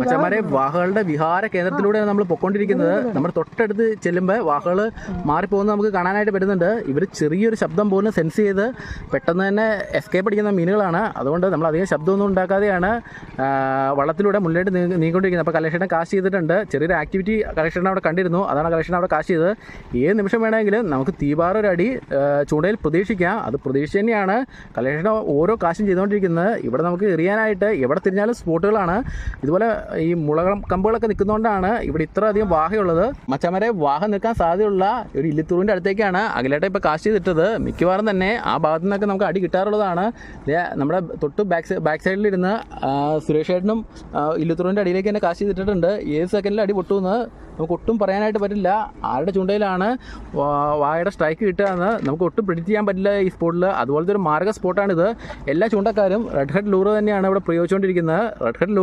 മച്ചന്മാരെ വാഹകളുടെ വിഹാര കേന്ദ്രത്തിലൂടെയാണ് നമ്മൾ പൊയ്ക്കൊണ്ടിരിക്കുന്നത്. നമ്മുടെ തൊട്ടടുത്ത് ചെല്ലുമ്പോൾ വാഹകൾ മാറിപ്പോകുന്നത് നമുക്ക് കാണാനായിട്ട് പറ്റുന്നുണ്ട്. ഇവർ ചെറിയൊരു ശബ്ദം പോലും സെൻസ് ചെയ്ത് പെട്ടെന്ന് തന്നെ എസ്കേപ്പ് അടിക്കുന്ന മീനുകളാണ്. അതുകൊണ്ട് നമ്മൾ അധികം ശബ്ദമൊന്നും ഉണ്ടാക്കാതെയാണ് വള്ളത്തിലൂടെ മുന്നോട്ട് നീങ്ങിക്കൊണ്ടിരിക്കുന്നത്. അപ്പോൾ കലേഷനെ കാശ് ചെയ്തിട്ടുണ്ട്. ചെറിയൊരു ആക്ടിവിറ്റി കലേഷൻ അവിടെ കണ്ടിരുന്നു. അതാണ് കലേഷൻ അവിടെ കാശ് ചെയ്തത്. ഏത് നിമിഷം വേണമെങ്കിലും നമുക്ക് തീപാറൊരടി ചൂണ്ടയിൽ പ്രതീക്ഷിക്കാം. അത് പ്രതീക്ഷ തന്നെയാണ് കലേഷൻ ഓരോ കാശും ചെയ്തുകൊണ്ടിരിക്കുന്നത്. ഇവിടെ നമുക്ക് എറിയാനായിട്ട് എവിടെ തിരിഞ്ഞാലും സ്പോട്ടുകളാണ്. ഇതുപോലെ ഈ മുളകം കമ്പുകളൊക്കെ നിൽക്കുന്നതുകൊണ്ടാണ് ഇവിടെ ഇത്ര അധികം വാഹയുള്ളത്. മച്ചന്മാരെ വാഹ നിൽക്കാൻ സാധ്യതയുള്ള ഒരു ഇല്ലിത്തൂറിൻ്റെ അടുത്തേക്കാണ് അഖിലേട്ട ഇപ്പോൾ കാശ് ചെയ്തിട്ടത്. മിക്കവാറും തന്നെ ആ ഭാഗത്തു നിന്നൊക്കെ നമുക്ക് അടി കിട്ടാറുള്ളതാണ്. നമ്മുടെ തൊട്ട് ബാക്ക് സൈഡിലിരുന്ന് സുരേഷ് ഏട്ടനും ഇല്ലിത്തൂറിൻ്റെ അടിയിലേക്ക് തന്നെ കാശ് ചെയ്തിട്ടുണ്ട്. ഏത് സെക്കൻഡിൽ അടി പൊട്ടുമെന്ന് നമുക്ക് ഒട്ടും പറയാനായിട്ട് പറ്റില്ല. ആരുടെ ചൂണ്ടയിലാണ് വായയുടെ സ്ട്രൈക്ക് കിട്ടുകയെന്ന് നമുക്ക് ഒട്ടും പ്രെഡിക്റ്റ് ചെയ്യാൻ പറ്റില്ല ഈ സ്പോട്ടിൽ. അതുപോലത്തെ ഒരു മാർഗ സ്പോട്ടാണിത്. എല്ലാ ചൂണ്ടക്കാരും റെഡ് ഹെഡ് ലൂറ് തന്നെയാണ് ഇവിടെ പ്രയോഗിച്ചുകൊണ്ടിരിക്കുന്നത്. Red head lure